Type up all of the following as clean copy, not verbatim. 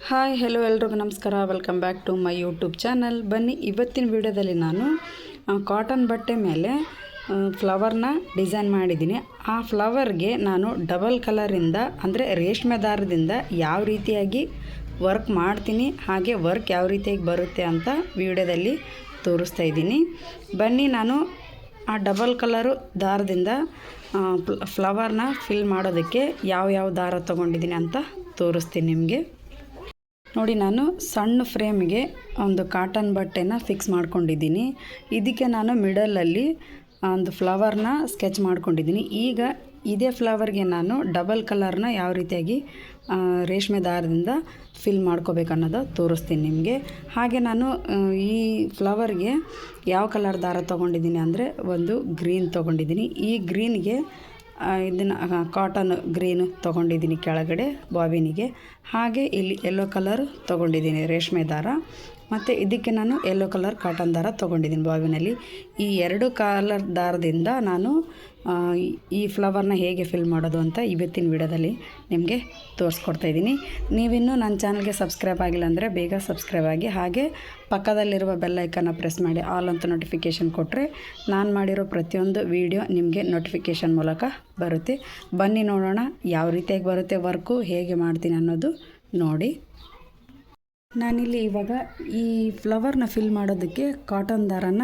Hi hello ಎಲ್ರಿಗೂ ನಮಸ್ಕಾರ. Welcome back to my YouTube channel. ಬನ್ನಿ, ಇವತ್ತಿನ ವಿಡಿಯೋದಲ್ಲಿ ನಾನು ಕಾಟನ್ ಬಟ್ಟೆ ಮೇಲೆ ಫ್ಲವರ್ನ ಡಿಸೈನ್ ಮಾಡಿದ್ದೀನಿ. ಆ ಫ್ಲವರ್ಗೆ ನಾನು ಡಬಲ್ ಕಲರಿಂದ ಅಂದರೆ ರೇಷ್ಮೆ ದಾರದಿಂದ ಯಾವ ರೀತಿಯಾಗಿ ವರ್ಕ್ ಮಾಡ್ತೀನಿ, ಹಾಗೆ ವರ್ಕ್ ಯಾವ ರೀತಿಯಾಗಿ ಬರುತ್ತೆ ಅಂತ ವಿಡಿಯೋದಲ್ಲಿ ತೋರಿಸ್ತಾ ಇದ್ದೀನಿ. ಬನ್ನಿ, ನಾನು ಆ ಡಬಲ್ ಕಲರು ದಾರದಿಂದ ಫ್ಲವರ್ನ ಫಿಲ್ ಮಾಡೋದಕ್ಕೆ ಯಾವ ದಾರ ತೊಗೊಂಡಿದ್ದೀನಿ ಅಂತ ತೋರಿಸ್ತೀನಿ ನಿಮಗೆ. ನೋಡಿ, ನಾನು ಸಣ್ಣ ಫ್ರೇಮ್ಗೆ ಒಂದು ಕಾಟನ್ ಬಟ್ಟೆನ ಫಿಕ್ಸ್ ಮಾಡ್ಕೊಂಡಿದ್ದೀನಿ. ಇದಕ್ಕೆ ನಾನು ಮಿಡಲಲ್ಲಿ ಒಂದು ಫ್ಲವರ್ನ ಸ್ಕೆಚ್ ಮಾಡ್ಕೊಂಡಿದ್ದೀನಿ. ಈಗ ಇದೇ ಫ್ಲವರ್ಗೆ ನಾನು ಡಬಲ್ ಕಲರ್ನ ಯಾವ ರೀತಿಯಾಗಿ ರೇಷ್ಮೆ ದಾರದಿಂದ ಫಿಲ್ ಮಾಡ್ಕೋಬೇಕು ಅನ್ನೋದು ತೋರಿಸ್ತೀನಿ ನಿಮಗೆ. ಹಾಗೆ ನಾನು ಈ ಫ್ಲವರ್ಗೆ ಯಾವ ಕಲರ್ ದಾರ ತೊಗೊಂಡಿದ್ದೀನಿ ಅಂದರೆ ಒಂದು ಗ್ರೀನ್ ತೊಗೊಂಡಿದ್ದೀನಿ. ಈ ಗ್ರೀನ್ಗೆ ಇದನ್ನು ಕಾಟನ್ ಗ್ರೀನು ತೊಗೊಂಡಿದ್ದೀನಿ ಕೆಳಗಡೆ ಬಾಬಿನಿಗೆ. ಹಾಗೆ ಇಲ್ಲಿ ಯೆಲ್ಲೋ ಕಲರ್ ತೊಗೊಂಡಿದ್ದೀನಿ ರೇಷ್ಮೆ ದಾರ, ಮತ್ತು ಇದಕ್ಕೆ ನಾನು ಯೆಲ್ಲೋ ಕಲರ್ ಕಾಟನ್ ದಾರ ತೊಗೊಂಡಿದ್ದೀನಿ ಬಾಬಿನಲ್ಲಿ. ಈ ಎರಡು ಕಲರ್ ದಾರದಿಂದ ನಾನು ಈ ಫ್ಲವರ್ನ ಹೇಗೆ ಫಿಲ್ ಮಾಡೋದು ಅಂತ ಇವತ್ತಿನ ವಿಡಿಯೋದಲ್ಲಿ ನಿಮಗೆ ತೋರಿಸ್ಕೊಡ್ತಾಯಿದ್ದೀನಿ. ನೀವಿನ್ನೂ ನನ್ನ ಚಾನಲ್ಗೆ ಸಬ್ಸ್ಕ್ರೈಬ್ ಆಗಿಲ್ಲ ಅಂದರೆ ಬೇಗ ಸಬ್ಸ್ಕ್ರೈಬ್ ಆಗಿ, ಹಾಗೆ ಪಕ್ಕದಲ್ಲಿರುವ ಬೆಲ್ ಐಕನ್ನ ಪ್ರೆಸ್ ಮಾಡಿ ಆಲ್ ಅಂತ ನೋಟಿಫಿಕೇಷನ್ ಕೊಟ್ಟರೆ ನಾನು ಮಾಡಿರೋ ಪ್ರತಿಯೊಂದು ವಿಡಿಯೋ ನಿಮಗೆ ನೋಟಿಫಿಕೇಷನ್ ಮೂಲಕ ಬರುತ್ತೆ. ಬನ್ನಿ ನೋಡೋಣ ಯಾವ ರೀತಿಯಾಗಿ ಬರುತ್ತೆ ವರ್ಕು, ಹೇಗೆ ಮಾಡ್ತೀನಿ ಅನ್ನೋದು ನೋಡಿ. ನಾನಿಲ್ಲಿ ಇವಾಗ ಈ ಫ್ಲವರ್ನ ಫಿಲ್ ಮಾಡೋದಕ್ಕೆ ಕಾಟನ್ ದಾರನ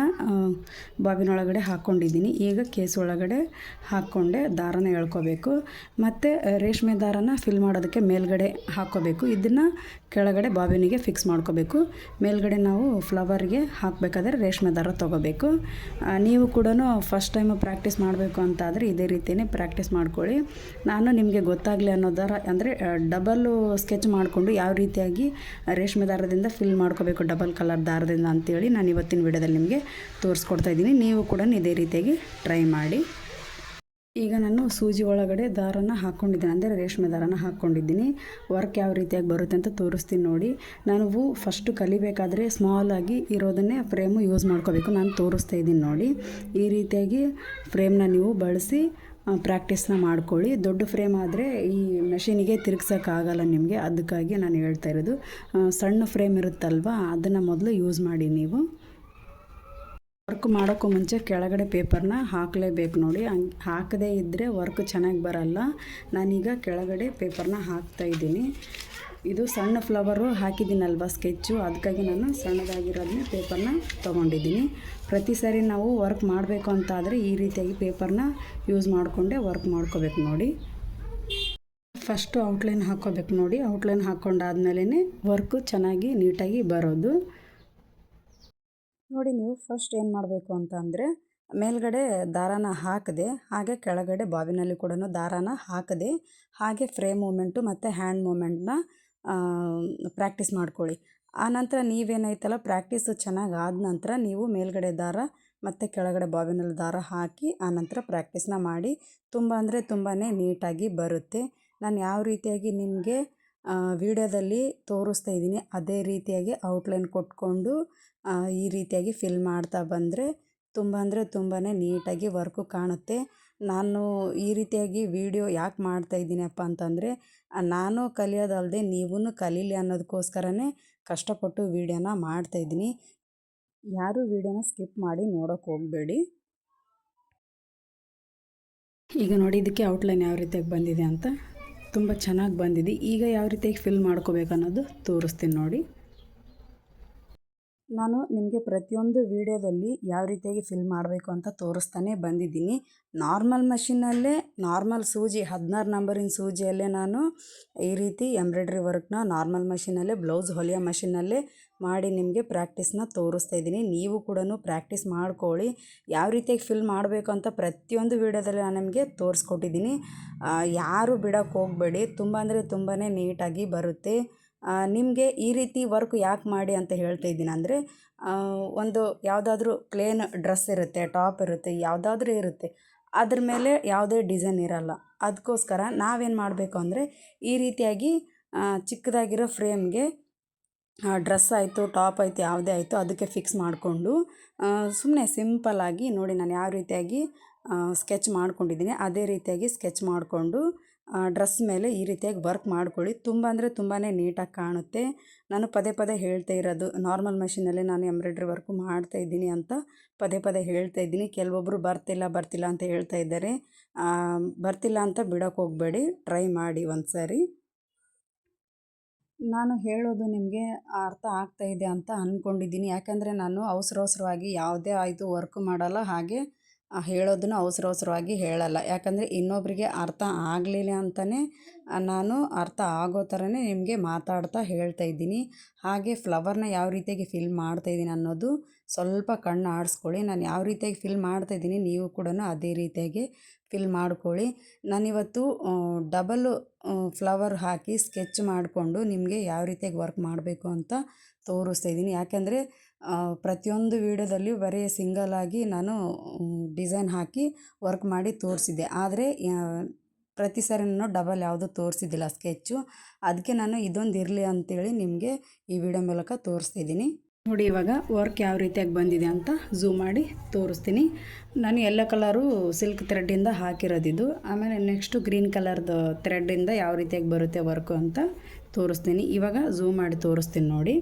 ಬಾಬಿನೊಳಗಡೆ ಹಾಕ್ಕೊಂಡಿದ್ದೀನಿ. ಈಗ ಕೇಸ್ ಒಳಗಡೆ ಹಾಕ್ಕೊಂಡೆ ದಾರನ ಎಳ್ಕೋಬೇಕು, ಮತ್ತು ರೇಷ್ಮೆ ದಾರನ ಫಿಲ್ ಮಾಡೋದಕ್ಕೆ ಮೇಲ್ಗಡೆ ಹಾಕ್ಕೋಬೇಕು. ಇದನ್ನು ಕೆಳಗಡೆ ಬಾಬಿನಿಗೆ ಫಿಕ್ಸ್ ಮಾಡ್ಕೋಬೇಕು. ಮೇಲ್ಗಡೆ ನಾವು ಫ್ಲವರ್ಗೆ ಹಾಕಬೇಕಾದ್ರೆ ರೇಷ್ಮೆ ದಾರ ತೊಗೋಬೇಕು. ನೀವು ಕೂಡ ಫಸ್ಟ್ ಟೈಮು ಪ್ರಾಕ್ಟೀಸ್ ಮಾಡಬೇಕು ಅಂತಾದರೆ ಇದೇ ರೀತಿಯೇ ಪ್ರಾಕ್ಟೀಸ್ ಮಾಡ್ಕೊಳ್ಳಿ. ನಾನು ನಿಮಗೆ ಗೊತ್ತಾಗಲಿ ಅನ್ನೋ ದಾರ ಅಂದರೆ ಡಬಲ್ಲು ಸ್ಕೆಚ್ ಮಾಡಿಕೊಂಡು ಯಾವ ರೀತಿಯಾಗಿ ರೇಷ್ಮೆ ದಾರದಿಂದ ಫಿಲ್ ಮಾಡ್ಕೋಬೇಕು ಡಬಲ್ ಕಲರ್ ದಾರದಿಂದ ಅಂತೇಳಿ ನಾನು ಇವತ್ತಿನ ವಿಡಿಯೋದಲ್ಲಿ ನಿಮಗೆ ತೋರಿಸ್ಕೊಡ್ತಾ ಇದ್ದೀನಿ. ನೀವು ಕೂಡ ಇದೇ ರೀತಿಯಾಗಿ ಟ್ರೈ ಮಾಡಿ. ಈಗ ನಾನು ಸೂಜಿ ಒಳಗಡೆ ದಾರನ ಹಾಕ್ಕೊಂಡಿದ್ದೀನಿ, ಅಂದರೆ ರೇಷ್ಮೆ ದಾರನ ಹಾಕ್ಕೊಂಡಿದ್ದೀನಿ. ವರ್ಕ್ ಯಾವ ರೀತಿಯಾಗಿ ಬರುತ್ತೆ ಅಂತ ತೋರಿಸ್ತೀನಿ ನೋಡಿ. ನಾವು ಫಸ್ಟು ಕಲಿಬೇಕಾದ್ರೆ ಸ್ಮಾಲಾಗಿ ಇರೋದನ್ನೇ ಫ್ರೇಮು ಯೂಸ್ ಮಾಡ್ಕೋಬೇಕು. ನಾನು ತೋರಿಸ್ತಾ ಇದ್ದೀನಿ ನೋಡಿ. ಈ ರೀತಿಯಾಗಿ ಫ್ರೇಮ್ನ ನೀವು ಬಳಸಿ ಪ್ರಾಕ್ಟೀಸ್ನ ಮಾಡ್ಕೊಳ್ಳಿ. ದೊಡ್ಡ ಫ್ರೇಮ್ ಆದರೆ ಈ ಮೆಷಿನಿಗೆ ತಿರುಗ್ಸೋಕ್ಕಾಗಲ್ಲ ನಿಮಗೆ, ಅದಕ್ಕಾಗಿ ನಾನು ಹೇಳ್ತಾ ಇರೋದು. ಸಣ್ಣ ಫ್ರೇಮ್ ಇರುತ್ತಲ್ವ, ಅದನ್ನು ಮೊದಲು ಯೂಸ್ ಮಾಡಿ. ನೀವು ವರ್ಕ್ ಮಾಡೋಕ್ಕೂ ಮುಂಚೆ ಕೆಳಗಡೆ ಪೇಪರ್ನ ಹಾಕಲೇಬೇಕು ನೋಡಿ. ಹಾಕದೇ ಇದ್ದರೆ ವರ್ಕ್ ಚೆನ್ನಾಗಿ ಬರಲ್ಲ. ನಾನೀಗ ಕೆಳಗಡೆ ಪೇಪರ್ನ ಹಾಕ್ತಾಯಿದ್ದೀನಿ. ಇದು ಸಣ್ಣ ಫ್ಲವರು ಹಾಕಿದ್ದೀನಲ್ವ ಸ್ಕೆಚ್ಚು, ಅದಕ್ಕಾಗಿ ನಾನು ಸಣ್ಣದಾಗಿರೋದನ್ನೇ ಪೇಪರ್ನ ತೊಗೊಂಡಿದ್ದೀನಿ. ಪ್ರತಿ ಸಾರಿ ನಾವು ವರ್ಕ್ ಮಾಡಬೇಕು ಅಂತಾದರೆ ಈ ರೀತಿಯಾಗಿ ಪೇಪರ್ನ ಯೂಸ್ ಮಾಡಿಕೊಂಡೇ ವರ್ಕ್ ಮಾಡ್ಕೋಬೇಕು ನೋಡಿ. ಫಸ್ಟು ಔಟ್ಲೈನ್ ಹಾಕ್ಕೋಬೇಕು ನೋಡಿ. ಔಟ್ಲೈನ್ ಹಾಕ್ಕೊಂಡಾದ್ಮೇಲೆ ವರ್ಕು ಚೆನ್ನಾಗಿ ನೀಟಾಗಿ ಬರೋದು ನೋಡಿ. ನೀವು ಫಸ್ಟ್ ಏನು ಮಾಡಬೇಕು ಅಂತ ಅಂದರೆ ಮೇಲ್ಗಡೆ ದಾರಾನ ಹಾಕದೆ, ಹಾಗೆ ಕೆಳಗಡೆ ಬಾಬಿನಲ್ಲಿ ಕೂಡ ದಾರಾನ ಹಾಕದೆ, ಹಾಗೆ ಫ್ರೇಮ್ ಮೂಮೆಂಟು ಮತ್ತು ಹ್ಯಾಂಡ್ ಮೂಮೆಂಟ್ನ ಪ್ರಾಕ್ಟೀಸ್ ಮಾಡ್ಕೊಳ್ಳಿ. ಆನಂತರ ನೀವೇನಾಯ್ತಲ್ಲ ಪ್ರಾಕ್ಟೀಸು ಚೆನ್ನಾಗಿ ಆದ ನಂತರ ನೀವು ಮೇಲ್ಗಡೆ ದಾರ ಮತ್ತು ಕೆಳಗಡೆ ಬಾಬಿನಲ್ಲಿ ದಾರ ಹಾಕಿ ಆನಂತರ ಪ್ರಾಕ್ಟೀಸ್ನ ಮಾಡಿ. ತುಂಬ ಅಂದರೆ ತುಂಬಾ ನೀಟಾಗಿ ಬರುತ್ತೆ. ನಾನು ಯಾವ ರೀತಿಯಾಗಿ ನಿಮಗೆ ವಿಡಿಯೋದಲ್ಲಿ ತೋರಿಸ್ತಾ ಇದ್ದೀನಿ ಅದೇ ರೀತಿಯಾಗಿ ಔಟ್ಲೈನ್ ಕೊಟ್ಕೊಂಡು ಈ ರೀತಿಯಾಗಿ ಫಿಲ್ ಮಾಡ್ತಾ ಬಂದರೆ ತುಂಬ ಅಂದರೆ ತುಂಬಾ ನೀಟಾಗಿ ವರ್ಕು ಕಾಣುತ್ತೆ. ನಾನು ಈ ರೀತಿಯಾಗಿ ವಿಡಿಯೋ ಯಾಕೆ ಮಾಡ್ತಾಯಿದ್ದೀನಪ್ಪ ಅಂತಂದರೆ ನಾನು ಕಲಿಯೋದಲ್ಲದೆ ನೀವೂ ಕಲೀಲಿ ಅನ್ನೋದಕ್ಕೋಸ್ಕರನೇ ಕಷ್ಟಪಟ್ಟು ವಿಡಿಯೋನ ಮಾಡ್ತಾಯಿದ್ದೀನಿ. ಯಾರೂ ವಿಡಿಯೋನ ಸ್ಕಿಪ್ ಮಾಡಿ ನೋಡೋಕ್ಕೆ ಹೋಗಬೇಡಿ. ಈಗ ನೋಡಿ, ಇದಕ್ಕೆ ಔಟ್ಲೈನ್ ಯಾವ ರೀತಿಯಾಗಿ ಬಂದಿದೆ ಅಂತ ತುಂಬ ಚೆನ್ನಾಗಿ ಬಂದಿದೆ. ಈಗ ಯಾವ ರೀತಿಯಾಗಿ ಫಿಲ್ ಮಾಡ್ಕೋಬೇಕು ಅನ್ನೋದು ತೋರಿಸ್ತೀನಿ ನೋಡಿ. ನಾನು ನಿಮಗೆ ಪ್ರತಿಯೊಂದು ವಿಡಿಯೋದಲ್ಲಿ ಯಾವ ರೀತಿಯಾಗಿ ಫಿಲ್ ಮಾಡಬೇಕು ಅಂತ ತೋರಿಸ್ತಾನೆ ಬಂದಿದ್ದೀನಿ. ನಾರ್ಮಲ್ ಮಷಿನಲ್ಲೇ ನಾರ್ಮಲ್ ಸೂಜಿ 16 ನಂಬರಿನ ಸೂಜಿಯಲ್ಲೇ ನಾನು ಈ ರೀತಿ ಎಂಬ್ರಾಯ್ಡ್ರಿ ವರ್ಕ್ನ ನಾರ್ಮಲ್ ಮಷಿನಲ್ಲೇ ಬ್ಲೌಸ್ ಹೊಲಿಯೋ ಮಷಿನಲ್ಲೇ ಮಾಡಿ ನಿಮಗೆ ಪ್ರಾಕ್ಟೀಸ್ನ ತೋರಿಸ್ತಾ ಇದ್ದೀನಿ. ನೀವು ಕೂಡ ಪ್ರಾಕ್ಟೀಸ್ ಮಾಡ್ಕೊಳ್ಳಿ. ಯಾವ ರೀತಿಯಾಗಿ ಫಿಲ್ ಮಾಡಬೇಕು ಅಂತ ಪ್ರತಿಯೊಂದು ವಿಡಿಯೋದಲ್ಲಿ ನಾನು ನಿಮಗೆ ತೋರಿಸ್ಕೊಟ್ಟಿದ್ದೀನಿ. ಯಾರು ಬಿಡೋಕ್ಕೆ ಹೋಗಬೇಡಿ. ತುಂಬ ಅಂದರೆ ತುಂಬಾ ನೀಟಾಗಿ ಬರುತ್ತೆ. ನಿಮಗೆ ಈ ರೀತಿ ವರ್ಕ್ ಯಾಕೆ ಮಾಡಿ ಅಂತ ಹೇಳ್ತಾ ಇದ್ದೀನಿ ಅಂದರೆ ಒಂದು ಯಾವುದಾದ್ರೂ ಪ್ಲೇನ್ ಡ್ರೆಸ್ ಇರುತ್ತೆ, ಟಾಪ್ ಇರುತ್ತೆ, ಯಾವುದಾದ್ರೂ ಇರುತ್ತೆ, ಅದ್ರ ಮೇಲೆ ಯಾವುದೇ ಡಿಸೈನ್ ಇರಲ್ಲ. ಅದಕ್ಕೋಸ್ಕರ ನಾವೇನು ಮಾಡಬೇಕು ಅಂದರೆ ಈ ರೀತಿಯಾಗಿ ಚಿಕ್ಕದಾಗಿರೋ ಫ್ರೇಮ್ಗೆ ಡ್ರೆಸ್ ಆಯಿತು, ಟಾಪ್ ಆಯಿತು, ಯಾವುದೇ ಆಯಿತು ಅದಕ್ಕೆ ಫಿಕ್ಸ್ ಮಾಡಿಕೊಂಡು ಸುಮ್ಮನೆ ಸಿಂಪಲ್ಲಾಗಿ ನೋಡಿ ನಾನು ಯಾವ ರೀತಿಯಾಗಿ ಸ್ಕೆಚ್ ಮಾಡ್ಕೊಂಡಿದ್ದೀನಿ ಅದೇ ರೀತಿಯಾಗಿ ಸ್ಕೆಚ್ ಮಾಡಿಕೊಂಡು ಡ್ರೆಸ್ ಮೇಲೆ ಈ ರೀತಿಯಾಗಿ ವರ್ಕ್ ಮಾಡ್ಕೊಳ್ಳಿ. ತುಂಬ ಅಂದರೆ ತುಂಬಾ ನೀಟಾಗಿ ಕಾಣುತ್ತೆ. ನಾನು ಪದೇ ಪದೇ ಹೇಳ್ತಾ ಇರೋದು, ನಾರ್ಮಲ್ ಮಷೀನಲ್ಲಿ ನಾನು ಎಂಬ್ರಾಯ್ಡ್ರಿ ವರ್ಕು ಮಾಡ್ತಾಯಿದ್ದೀನಿ ಅಂತ ಪದೇ ಪದೇ ಹೇಳ್ತಾ ಇದ್ದೀನಿ. ಕೆಲವೊಬ್ಬರು ಬರ್ತಿಲ್ಲ ಅಂತ ಹೇಳ್ತಾ ಇದ್ದಾರೆ. ಬರ್ತಿಲ್ಲ ಅಂತ ಬಿಡೋಕ್ಕೆ ಹೋಗಬೇಡಿ, ಟ್ರೈ ಮಾಡಿ ಒಂದು ಸಾರಿ. ನಾನು ಹೇಳೋದು ನಿಮಗೆ ಅರ್ಥ ಆಗ್ತಾಯಿದೆ ಅಂತ ಅಂದ್ಕೊಂಡಿದ್ದೀನಿ. ಯಾಕಂದರೆ ನಾನು ಅವಸರವಾಗಿ ಯಾವುದೇ ಆಯಿತು ವರ್ಕ್ ಮಾಡಲ್ಲ, ಹಾಗೆ ಹೇಳೋದನ್ನು ಅವಸರವಾಗಿ ಹೇಳಲ್ಲ. ಯಾಕಂದರೆ ಇನ್ನೊಬ್ಬರಿಗೆ ಅರ್ಥ ಆಗಲಿಲ್ಲ ಅಂತಲೇ ನಾನು ಅರ್ಥ ಆಗೋ ಥರನೇ ನಿಮಗೆ ಮಾತಾಡ್ತಾ ಹೇಳ್ತಾ ಇದ್ದೀನಿ. ಹಾಗೆ ಫ್ಲವರ್ನ ಯಾವ ರೀತಿಯಾಗಿ ಫಿಲ್ ಮಾಡ್ತಾಯಿದ್ದೀನಿ ಅನ್ನೋದು ಸ್ವಲ್ಪ ಕಣ್ಣು ಆಡಿಸ್ಕೊಳ್ಳಿ. ನಾನು ಯಾವ ರೀತಿಯಾಗಿ ಫಿಲ್ ಮಾಡ್ತಾಯಿದ್ದೀನಿ ನೀವು ಕೂಡ ಅದೇ ರೀತಿಯಾಗಿ ಫಿಲ್ ಮಾಡ್ಕೊಳ್ಳಿ. ನಾನಿವತ್ತು ಡಬಲ್ ಫ್ಲವರ್ ಹಾಕಿ ಸ್ಕೆಚ್ ಮಾಡಿಕೊಂಡು ನಿಮಗೆ ಯಾವ ರೀತಿಯಾಗಿ ವರ್ಕ್ ಮಾಡಬೇಕು ಅಂತ ತೋರಿಸ್ತಾ ಇದ್ದೀನಿ. ಯಾಕೆಂದರೆ ಪ್ರತಿಯೊಂದು ವೀಡಿಯೋದಲ್ಲಿಯೂ ಬರೀ ಸಿಂಗಲಾಗಿ ನಾನು ಡಿಸೈನ್ ಹಾಕಿ ವರ್ಕ್ ಮಾಡಿ ತೋರಿಸಿದ್ದೆ. ಆದರೆ ಪ್ರತಿ ಸಾರಿ ನಾನು ಡಬಲ್ ಯಾವುದೂ ತೋರಿಸಿದ್ದಿಲ್ಲ ಸ್ಕೆಚ್ಚು. ಅದಕ್ಕೆ ನಾನು ಇದೊಂದು ಇರಲಿ ಅಂತೇಳಿ ನಿಮಗೆ ಈ ವಿಡಿಯೋ ಮೂಲಕ ತೋರಿಸ್ತಿದ್ದೀನಿ. ನೋಡಿ ಇವಾಗ ವರ್ಕ್ ಯಾವ ರೀತಿಯಾಗಿ ಬಂದಿದೆ ಅಂತ ಝೂಮ್ ಮಾಡಿ ತೋರಿಸ್ತೀನಿ. ನಾನು ಯೆಲ್ಲೋ ಕಲರು ಸಿಲ್ಕ್ ಥ್ರೆಡ್ಡಿಂದ ಹಾಕಿರೋದಿದ್ದು. ಆಮೇಲೆ ನೆಕ್ಸ್ಟು ಗ್ರೀನ್ ಕಲರ್ದು ಥ್ರೆಡ್ಡಿಂದ ಯಾವ ರೀತಿಯಾಗಿ ಬರುತ್ತೆ ವರ್ಕು ಅಂತ ತೋರಿಸ್ತೀನಿ. ಇವಾಗ ಝೂಮ್ ಮಾಡಿ ತೋರಿಸ್ತೀನಿ ನೋಡಿ.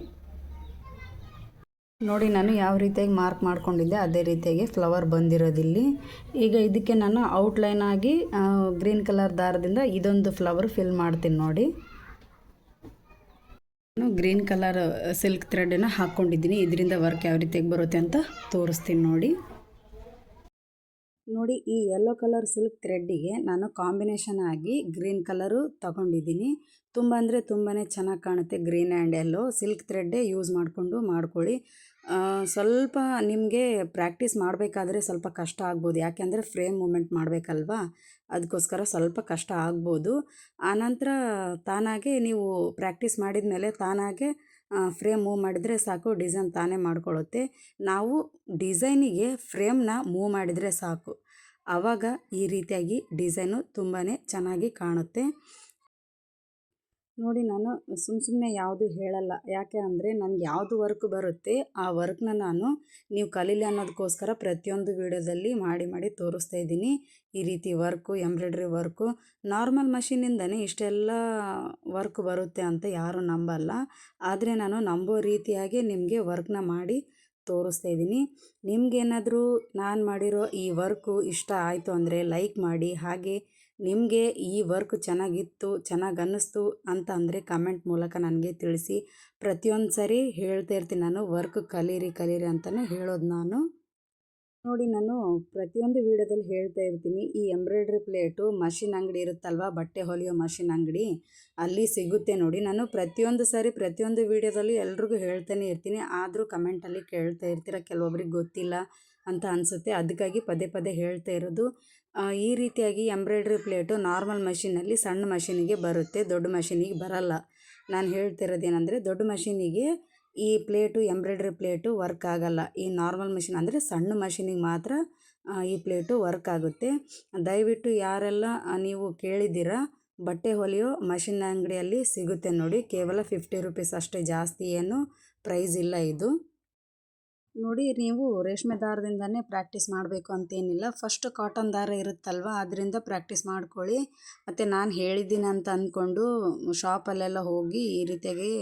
ನಾನು ಯಾವ ರೀತಿಯಾಗಿ ಮಾರ್ಕ್ ಮಾಡ್ಕೊಂಡಿದ್ದೆ ಅದೇ ರೀತಿಯಾಗಿ ಫ್ಲವರ್ ಬಂದಿರೋದಿಲ್ಲಿ. ಈಗ ಇದಕ್ಕೆ ನಾನು ಔಟ್ಲೈನ್ ಆಗಿ ಗ್ರೀನ್ ಕಲರ್ ದಾರದಿಂದ ಇದೊಂದು ಫ್ಲವರ್ ಫಿಲ್ ಮಾಡ್ತೀನಿ ನೋಡಿ. ನಾನು ಗ್ರೀನ್ ಕಲರ್ ಸಿಲ್ಕ್ ಥ್ರೆಡನ್ನು ಹಾಕ್ಕೊಂಡಿದ್ದೀನಿ. ಇದರಿಂದ ವರ್ಕ್ ಯಾವ ರೀತಿಯಾಗಿ ಬರುತ್ತೆ ಅಂತ ತೋರಿಸ್ತೀನಿ ನೋಡಿ. ಈ ಯೆಲ್ಲೋ ಕಲರ್ ಸಿಲ್ಕ್ ಥ್ರೆಡ್ಡಿಗೆ ನಾನು ಕಾಂಬಿನೇಷನ್ ಆಗಿ ಗ್ರೀನ್ ಕಲರು ತಗೊಂಡಿದ್ದೀನಿ. ತುಂಬ ಅಂದರೆ ತುಂಬಾ ಚೆನ್ನಾಗಿ ಕಾಣುತ್ತೆ. ಗ್ರೀನ್ ಆ್ಯಂಡ್ ಯೆಲ್ಲೋ ಸಿಲ್ಕ್ ಥ್ರೆಡ್ಡೇ ಯೂಸ್ ಮಾಡಿಕೊಂಡು ಮಾಡ್ಕೊಳ್ಳಿ. ಸ್ವಲ್ಪ ನಿಮಗೆ ಪ್ರಾಕ್ಟೀಸ್ ಮಾಡಬೇಕಾದ್ರೆ ಸ್ವಲ್ಪ ಕಷ್ಟ ಆಗ್ಬೋದು. ಯಾಕೆಂದರೆ ಫ್ರೇಮ್ ಮೂಮೆಂಟ್ ಮಾಡಬೇಕಲ್ವಾ, ಅದಕ್ಕೋಸ್ಕರ ಸ್ವಲ್ಪ ಕಷ್ಟ ಆಗ್ಬೋದು. ಆನಂತರ ತಾನಾಗೆ ನೀವು ಪ್ರಾಕ್ಟೀಸ್ ಮಾಡಿದ ಮೇಲೆ ತಾನಾಗೆ ಫ್ರೇಮ್ ಮೂವ್ ಮಾಡಿದರೆ ಸಾಕು, ಡಿಸೈನ್ ತಾನೇ ಮಾಡ್ಕೊಳ್ಳುತ್ತೆ. ನಾವು ಡಿಸೈನಿಗೆ ಫ್ರೇಮ್ನ ಮೂವ್ ಮಾಡಿದರೆ ಸಾಕು, ಆವಾಗ ಈ ರೀತಿಯಾಗಿ ಡಿಸೈನು ತುಂಬಾ ಚೆನ್ನಾಗಿ ಕಾಣುತ್ತೆ. ನಾನು ಸುಮ್ಮನೆ ಯಾವುದು ಹೇಳಲ್ಲ. ಯಾಕೆ ಅಂದರೆ ನನಗೆ ಯಾವುದು ವರ್ಕ್ ಬರುತ್ತೆ ಆ ವರ್ಕ್ನ ನಾನು ನೀವು ಕಲೀಲಿ ಅನ್ನೋದಕ್ಕೋಸ್ಕರ ಪ್ರತಿಯೊಂದು ವೀಡಿಯೋದಲ್ಲಿ ಮಾಡಿ ತೋರಿಸ್ತಾ ಇದ್ದೀನಿ. ಈ ರೀತಿ ವರ್ಕು, ಎಂಬ್ರಾಯ್ಡ್ರಿ ವರ್ಕು ನಾರ್ಮಲ್ ಮಷೀನಿಂದನೇ ಇಷ್ಟೆಲ್ಲ ವರ್ಕ್ ಬರುತ್ತೆ ಅಂತ ಯಾರೂ ನಂಬಲ್ಲ. ಆದರೆ ನಾನು ನಂಬೋ ರೀತಿಯಾಗಿ ನಿಮಗೆ ವರ್ಕ್ನ ಮಾಡಿ ತೋರಿಸ್ತಾ ಇದ್ದೀನಿ. ನಿಮಗೇನಾದರೂ ನಾನು ಮಾಡಿರೋ ಈ ವರ್ಕು ಇಷ್ಟ ಆಯಿತು ಅಂದರೆ ಲೈಕ್ ಮಾಡಿ. ಹಾಗೆ ನಿಮಗೆ ಈ ವರ್ಕ್ ಚೆನ್ನಾಗಿತ್ತು, ಚೆನ್ನಾಗಿ ಅನ್ನಿಸ್ತು ಅಂತ ಅಂದರೆ ಕಮೆಂಟ್ ಮೂಲಕ ನನಗೆ ತಿಳಿಸಿ. ಪ್ರತಿಯೊಂದು ಸರಿ ಹೇಳ್ತಾ ಇರ್ತೀನಿ ನಾನು, ವರ್ಕ್ ಕಲೀರಿ ಅಂತಲೇ ಹೇಳೋದು ನಾನು. ನಾನು ಪ್ರತಿಯೊಂದು ವೀಡಿಯೋದಲ್ಲಿ ಹೇಳ್ತಾ ಇರ್ತೀನಿ, ಈ ಎಂಬ್ರಾಯ್ಡ್ರಿ ಪ್ಲೇಟು ಮಷಿನ್ ಅಂಗಡಿ ಇರುತ್ತಲ್ವ, ಬಟ್ಟೆ ಹೊಲಿಯೋ ಮಷಿನ್ ಅಂಗಡಿ, ಅಲ್ಲಿ ಸಿಗುತ್ತೆ ನೋಡಿ. ನಾನು ಪ್ರತಿಯೊಂದು ಸಾರಿ ಪ್ರತಿಯೊಂದು ವೀಡಿಯೋದಲ್ಲಿ ಎಲ್ರಿಗೂ ಹೇಳ್ತಾನೆ ಇರ್ತೀನಿ. ಆದರೂ ಕಮೆಂಟಲ್ಲಿ ಕೇಳ್ತಾ ಇರ್ತೀರ, ಕೆಲವೊಬ್ರಿಗೆ ಗೊತ್ತಿಲ್ಲ ಅಂತ ಅನಿಸುತ್ತೆ. ಅದಕ್ಕಾಗಿ ಪದೇ ಪದೇ ಹೇಳ್ತಾ ಇರೋದು. ಈ ರೀತಿಯಾಗಿ ಎಂಬ್ರಾಯ್ಡ್ರಿ ಪ್ಲೇಟು ನಾರ್ಮಲ್ ಮಷೀನಲ್ಲಿ ಸಣ್ಣ ಮಷೀನಿಗೆ ಬರುತ್ತೆ, ದೊಡ್ಡ ಮಷೀನಿಗೆ ಬರಲ್ಲ. ನಾನು ಹೇಳ್ತಿರೋದೇನೆಂದರೆ, ದೊಡ್ಡ ಮಷೀನಿಗೆ ಈ ಪ್ಲೇಟು ಎಂಬ್ರಾಯ್ಡ್ರಿ ಪ್ಲೇಟು ವರ್ಕ್ ಆಗಲ್ಲ. ಈ ನಾರ್ಮಲ್ ಮಷೀನ್ ಅಂದರೆ ಸಣ್ಣ ಮಷೀನಿಗೆ ಮಾತ್ರ ಈ ಪ್ಲೇಟು ವರ್ಕ್ ಆಗುತ್ತೆ. ದಯವಿಟ್ಟು ಯಾರೆಲ್ಲ ನೀವು ಕೇಳಿದ್ದೀರಾ, ಬಟ್ಟೆ ಹೊಲಿಯೋ ಮಷಿನ್ ಅಂಗಡಿಯಲ್ಲಿ ಸಿಗುತ್ತೆ ನೋಡಿ. ಕೇವಲ 50 ರೂಪೀಸ್ ಅಷ್ಟೇ, ಜಾಸ್ತಿ ಏನು ಪ್ರೈಸ್ ಇಲ್ಲ ಇದು. ನೀವು ರೇಷ್ಮೆ ದಾರದಿಂದನೇ ಪ್ರಾಕ್ಟೀಸ್ ಮಾಡಬೇಕು ಅಂತೇನಿಲ್ಲ. ಫಸ್ಟ್ ಕಾಟನ್ ದಾರ ಇರುತ್ತಲ್ವ, ಅದರಿಂದ ಪ್ರಾಕ್ಟೀಸ್ ಮಾಡ್ಕೊಳ್ಳಿ. ಮತ್ತು ನಾನು ಹೇಳಿದ್ದೀನಿ ಅಂತ ಅಂದ್ಕೊಂಡು ಶಾಪಲ್ಲೆಲ್ಲ ಹೋಗಿ ಈ ರೀತಿಯಾಗಿ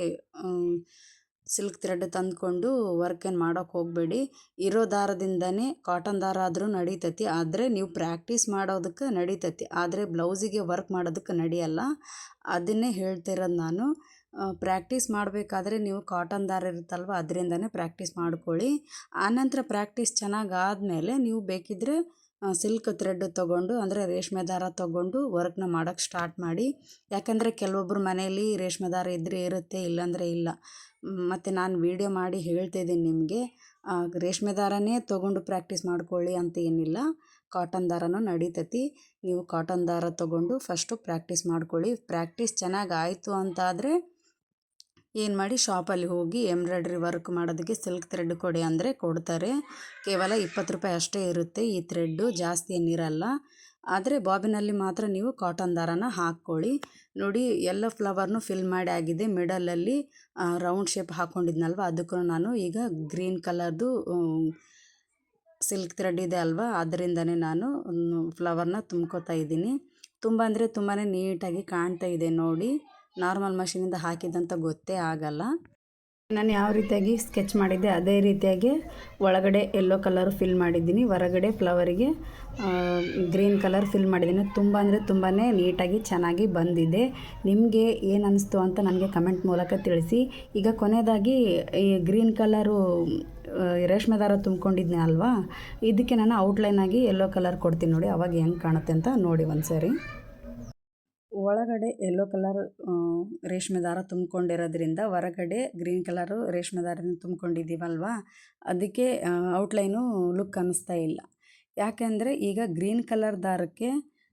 ಸಿಲ್ಕ್ ಥ್ರೆಡ್ ತಂದ್ಕೊಂಡು ವರ್ಕ್ ಏನು ಮಾಡೋಕ್ಕೆ ಹೋಗಬೇಡಿ. ಇರೋ ದಾರದಿಂದನೇ ಕಾಟನ್ ದಾರ ಆದರೂ ನಡೀತೈತಿ, ಆದರೆ ನೀವು ಪ್ರಾಕ್ಟೀಸ್ ಮಾಡೋದಕ್ಕೆ ನಡೀತೈತಿ, ಆದರೆ ಬ್ಲೌಸಿಗೆ ವರ್ಕ್ ಮಾಡೋದಕ್ಕೆ ನಡೆಯಲ್ಲ. ಅದನ್ನೇ ಹೇಳ್ತಿರೋದು ನಾನು. ಪ್ರಾಕ್ಟೀಸ್ ಮಾಡಬೇಕಾದ್ರೆ ನೀವು ಕಾಟನ್ ದಾರ ಇರುತ್ತಲ್ವ, ಅದರಿಂದನೇ ಪ್ರಾಕ್ಟೀಸ್ ಮಾಡ್ಕೊಳ್ಳಿ. ಆನಂತರ ಪ್ರಾಕ್ಟೀಸ್ ಚೆನ್ನಾಗಿ ಆದಮೇಲೆ ನೀವು ಬೇಕಿದ್ದರೆ ಸಿಲ್ಕ್ ಥ್ರೆಡ್ ತೊಗೊಂಡು, ಅಂದರೆ ರೇಷ್ಮೆ ದಾರ ತೊಗೊಂಡು ವರ್ಕ್ನ ಮಾಡೋಕ್ಕೆ ಸ್ಟಾರ್ಟ್ ಮಾಡಿ. ಯಾಕಂದರೆ ಕೆಲವೊಬ್ಬರು ಮನೆಯಲ್ಲಿ ರೇಷ್ಮೆ ದಾರ ಇದ್ದರೆ ಇರುತ್ತೆ, ಇಲ್ಲಾಂದರೆ ಇಲ್ಲ. ಮತ್ತು ನಾನು ವೀಡಿಯೋ ಮಾಡಿ ಹೇಳ್ತಾಯಿದ್ದೀನಿ ನಿಮಗೆ, ರೇಷ್ಮೆ ದಾರನೇ ತೊಗೊಂಡು ಪ್ರಾಕ್ಟೀಸ್ ಮಾಡ್ಕೊಳ್ಳಿ ಅಂತ ಏನಿಲ್ಲ, ಕಾಟನ್ ದಾರನೂ ನಡೀತೈತಿ. ನೀವು ಕಾಟನ್ ದಾರ ತೊಗೊಂಡು ಫಸ್ಟು ಪ್ರಾಕ್ಟೀಸ್ ಮಾಡ್ಕೊಳ್ಳಿ. ಪ್ರಾಕ್ಟೀಸ್ ಚೆನ್ನಾಗಿ ಆಯಿತು ಅಂತಾದರೆ ಏನು ಮಾಡಿ, ಶಾಪಲ್ಲಿ ಹೋಗಿ ಎಂಬ್ರಾಯ್ಡ್ರಿ ವರ್ಕ್ ಮಾಡೋದಕ್ಕೆ ಸಿಲ್ಕ್ ಥ್ರೆಡ್ ಕೊಡಿ ಅಂದರೆ ಕೊಡ್ತಾರೆ. ಕೇವಲ 20 ರೂಪಾಯಿ ಅಷ್ಟೇ ಇರುತ್ತೆ ಈ ಥ್ರೆಡ್ಡು, ಜಾಸ್ತಿ ಏನಿರಲ್ಲ. ಆದರೆ ಬಾಬಿನಲ್ಲಿ ಮಾತ್ರ ನೀವು ಕಾಟನ್ ದಾರನ ಹಾಕ್ಕೊಳ್ಳಿ. ಎಲ್ಲ ಫ್ಲವರ್ನು ಫಿಲ್ ಮಾಡಿ ಆಗಿದೆ. ಮಿಡಲಲ್ಲಿ ರೌಂಡ್ ಶೇಪ್ ಹಾಕ್ಕೊಂಡಿದ್ನಲ್ವ, ಅದಕ್ಕೂ ನಾನು ಈಗ ಗ್ರೀನ್ ಕಲರ್ದು ಸಿಲ್ಕ್ ಥ್ರೆಡ್ ಇದೆ ಅಲ್ವಾ, ಅದರಿಂದನೇ ನಾನು ಫ್ಲವರ್ನ ತುಂಬ್ಕೋತಾ ಇದ್ದೀನಿ. ತುಂಬ ಅಂದರೆ ತುಂಬಾ ನೀಟಾಗಿ ಕಾಣ್ತಾ ಇದೆ ನೋಡಿ. ನಾರ್ಮಲ್ ಮಷೀನಿಂದ ಹಾಕಿದಂತ ಗೊತ್ತೇ ಆಗಲ್ಲ. ನಾನು ಯಾವ ರೀತಿಯಾಗಿ ಸ್ಕೆಚ್ ಮಾಡಿದ್ದೆ ಅದೇ ರೀತಿಯಾಗಿ ಒಳಗಡೆ ಯೆಲ್ಲೋ ಕಲರ್ ಫಿಲ್ ಮಾಡಿದ್ದೀನಿ, ಹೊರಗಡೆ ಫ್ಲವರಿಗೆ ಗ್ರೀನ್ ಕಲರ್ ಫಿಲ್ ಮಾಡಿದ್ದೀನಿ. ತುಂಬ ಅಂದರೆ ತುಂಬಾ ನೀಟಾಗಿ ಚೆನ್ನಾಗಿ ಬಂದಿದೆ. ನಿಮಗೆ ಏನು ಅನ್ನಿಸ್ತು ಅಂತ ನನಗೆ ಕಮೆಂಟ್ ಮೂಲಕ ತಿಳಿಸಿ. ಈಗ ಕೊನೆಯದಾಗಿ ಈ ಗ್ರೀನ್ ಕಲರು ರೇಷ್ಮೆ ದಾರ ತುಂಬ್ಕೊಂಡಿದ್ದೆ ಅಲ್ವಾ, ಇದಕ್ಕೆ ನಾನು ಔಟ್ಲೈನಾಗಿ ಯೆಲ್ಲೋ ಕಲರ್ ಕೊಡ್ತೀನಿ ನೋಡಿ, ಅವಾಗ ಹೆಂಗೆ ಕಾಣುತ್ತೆ ಅಂತ ನೋಡಿ ಒಂದು ಸರಿ. ಒಳಗಡೆ ಯೆಲ್ಲೋ ಕಲರ್ ರೇಷ್ಮೆ ದಾರ ತುಂಬ್ಕೊಂಡಿರೋದ್ರಿಂದ ಹೊರಗಡೆ ಗ್ರೀನ್ ಕಲರು ರೇಷ್ಮೆ ದಾರದಿಂದ ತುಂಬ್ಕೊಂಡಿದ್ದೀವಲ್ವ, ಅದಕ್ಕೆ ಔಟ್ಲೈನು ಲುಕ್ ಅನ್ನಿಸ್ತಾ ಇಲ್ಲ. ಯಾಕೆಂದರೆ ಈಗ ಗ್ರೀನ್ ಕಲರ್ ದಾರಕ್ಕೆ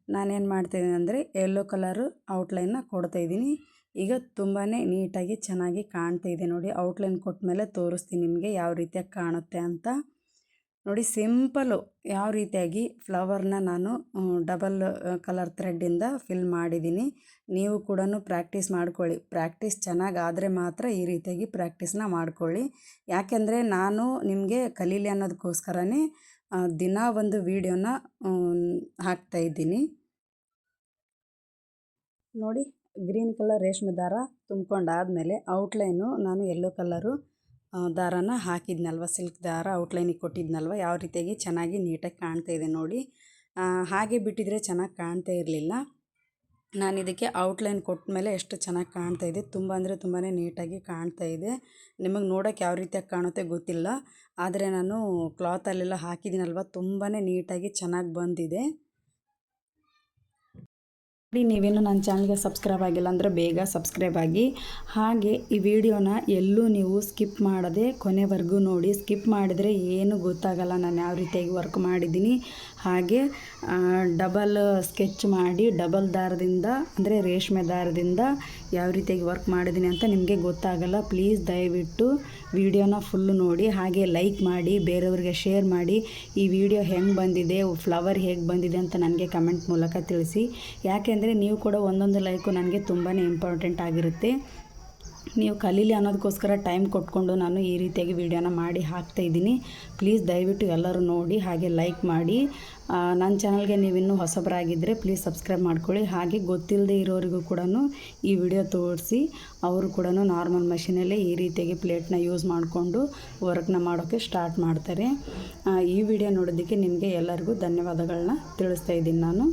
ನಾನೇನು ಮಾಡ್ತಾಯಿದ್ದೀನಿ ಅಂದರೆ ಯೆಲ್ಲೋ ಕಲರು ಔಟ್ಲೈನ್ನ ಕೊಡ್ತಾಯಿದ್ದೀನಿ. ಈಗ ತುಂಬಾ ನೀಟಾಗಿ ಚೆನ್ನಾಗಿ ಕಾಣ್ತಾ ಇದೆ ನೋಡಿ. ಔಟ್ಲೈನ್ ಕೊಟ್ಟ ಮೇಲೆ ತೋರಿಸ್ತೀನಿ ನಿಮಗೆ ಯಾವ ರೀತಿಯಾಗಿ ಕಾಣುತ್ತೆ ಅಂತ ನೋಡಿ. ಸಿಂಪಲ್ಲು ಯಾವ ರೀತಿಯಾಗಿ ಫ್ಲವರ್ನ ನಾನು ಡಬಲ್ ಕಲರ್ ಥ್ರೆಡ್ಡಿಂದ ಫಿಲ್ ಮಾಡಿದ್ದೀನಿ. ನೀವು ಕೂಡ ಪ್ರಾಕ್ಟೀಸ್ ಮಾಡ್ಕೊಳ್ಳಿ. ಪ್ರಾಕ್ಟೀಸ್ ಚೆನ್ನಾಗಾದರೆ ಮಾತ್ರ ಈ ರೀತಿಯಾಗಿ ಪ್ರಾಕ್ಟೀಸ್ನ ಮಾಡ್ಕೊಳ್ಳಿ. ಯಾಕೆಂದರೆ ನಾನು ನಿಮಗೆ ಕಲೀಲಿ ಅನ್ನೋದಕ್ಕೋಸ್ಕರನೇ ದಿನ ಒಂದು ವೀಡಿಯೋನ ಹಾಕ್ತಾಯಿದ್ದೀನಿ ನೋಡಿ. ಗ್ರೀನ್ ಕಲರ್ ರೇಷ್ಮೆ ದಾರ ತುಂಬ್ಕೊಂಡಾದಮೇಲೆ ಔಟ್ಲೈನು ನಾನು ಯೆಲ್ಲೋ ಕಲರು ದಾರನ ಹಾಕಿದ್ನಲ್ವ, ಸಿಲ್ಕ್ ದಾರ ಔಟ್ಲೈನಿಗೆ ಕೊಟ್ಟಿದ್ನಲ್ವ, ಯಾವ ರೀತಿಯಾಗಿ ಚೆನ್ನಾಗಿ ನೀಟಾಗಿ ಕಾಣ್ತಾ ಇದೆ ನೋಡಿ. ಹಾಗೆ ಬಿಟ್ಟಿದ್ರೆ ಚೆನ್ನಾಗಿ ಕಾಣ್ತಾ ಇರಲಿಲ್ಲ. ನಾನು ಇದಕ್ಕೆ ಔಟ್ಲೈನ್ ಕೊಟ್ಟ ಮೇಲೆ ಎಷ್ಟು ಚೆನ್ನಾಗಿ ಕಾಣ್ತಾ ಇದೆ. ತುಂಬ ಅಂದರೆ ತುಂಬಾ ನೀಟಾಗಿ ಕಾಣ್ತಾ ಇದೆ. ನಿಮಗೆ ನೋಡೋಕ್ಕೆ ಯಾವ ರೀತಿಯಾಗಿ ಕಾಣುತ್ತೆ ಗೊತ್ತಿಲ್ಲ, ಆದರೆ ನಾನು ಕ್ಲಾತಲ್ಲೆಲ್ಲ ಹಾಕಿದ್ದೀನಲ್ವ, ತುಂಬಾ ನೀಟಾಗಿ ಚೆನ್ನಾಗಿ ಬಂದಿದೆ ನೋಡಿ. ನೀವೇನು ನನ್ನ ಚಾನಲ್ಗೆ ಸಬ್ಸ್ಕ್ರೈಬ್ ಆಗಿಲ್ಲ ಅಂದರೆ ಬೇಗ ಸಬ್ಸ್ಕ್ರೈಬ್ ಆಗಿ. ಹಾಗೆ ಈ ವಿಡಿಯೋನ ಎಲ್ಲೂ ನೀವು ಸ್ಕಿಪ್ ಮಾಡದೆ ಕೊನೆವರೆಗೂ ನೋಡಿ. ಸ್ಕಿಪ್ ಮಾಡಿದರೆ ಏನು ಗೊತ್ತಾಗಲ್ಲ ನಾನು ಯಾವ ರೀತಿಯಾಗಿ ವರ್ಕ್ ಮಾಡಿದ್ದೀನಿ. ಹಾಗೆ ಡಬಲ್ ಸ್ಕೆಚ್ ಮಾಡಿ ಡಬಲ್ ದಾರದಿಂದ ಅಂದರೆ ರೇಷ್ಮೆ ದಾರದಿಂದ ಯಾವ ರೀತಿಯಾಗಿ ವರ್ಕ್ ಮಾಡಿದ್ದೀನಿ ಅಂತ ನಿಮಗೆ ಗೊತ್ತಾಗಲ್ಲ. ಪ್ಲೀಸ್ ದಯವಿಟ್ಟು ವಿಡಿಯೋನ ಫುಲ್ಲು ನೋಡಿ. ಹಾಗೆ ಲೈಕ್ ಮಾಡಿ, ಬೇರೆಯವ್ರಿಗೆ ಶೇರ್ ಮಾಡಿ. ಈ ವಿಡಿಯೋ ಹೆಂಗೆ ಬಂದಿದೆ, ಫ್ಲವರ್ ಹೇಗೆ ಬಂದಿದೆ ಅಂತ ನನಗೆ ಕಮೆಂಟ್ ಮೂಲಕ ತಿಳಿಸಿ. ಯಾಕೆಂದರೆ ನೀವು ಕೂಡ ಒಂದೊಂದು ಲೈಕು ನನಗೆ ತುಂಬಾ ಇಂಪಾರ್ಟೆಂಟ್ ಆಗಿರುತ್ತೆ. ನೀವು ಕಲೀಲಿ ಅನ್ನೋದಕ್ಕೋಸ್ಕರ ಟೈಮ್ ಕೊಟ್ಕೊಂಡು ನಾನು ಈ ರೀತಿಯಾಗಿ ವಿಡಿಯೋನ ಮಾಡಿ ಹಾಕ್ತಾಯಿದ್ದೀನಿ. ಪ್ಲೀಸ್ ದಯವಿಟ್ಟು ಎಲ್ಲರೂ ನೋಡಿ, ಹಾಗೆ ಲೈಕ್ ಮಾಡಿ. ನನ್ನ ಚಾನಲ್ಗೆ ನೀವಿನ್ನೂ ಹೊಸಬರಾಗಿದ್ದರೆ ಪ್ಲೀಸ್ ಸಬ್ಸ್ಕ್ರೈಬ್ ಮಾಡ್ಕೊಳ್ಳಿ. ಹಾಗೆ ಗೊತ್ತಿಲ್ಲದೆ ಇರೋರಿಗೂ ಕೂಡ ಈ ವಿಡಿಯೋ ತೋರಿಸಿ ಅವರು ಕೂಡ ನಾರ್ಮಲ್ ಮಷೀನಲ್ಲೇ ಈ ರೀತಿಯಾಗಿ ಪ್ಲೇಟ್ನ ಯೂಸ್ ಮಾಡಿಕೊಂಡು ವರ್ಕ್ನ ಮಾಡೋಕ್ಕೆ ಸ್ಟಾರ್ಟ್ ಮಾಡ್ತಾರೆ. ಈ ವಿಡಿಯೋ ನೋಡೋದಕ್ಕೆ ನಿಮಗೆ ಎಲ್ಲರಿಗೂ ಧನ್ಯವಾದಗಳನ್ನ ತಿಳಿಸ್ತಾ ಇದ್ದೀನಿ ನಾನು.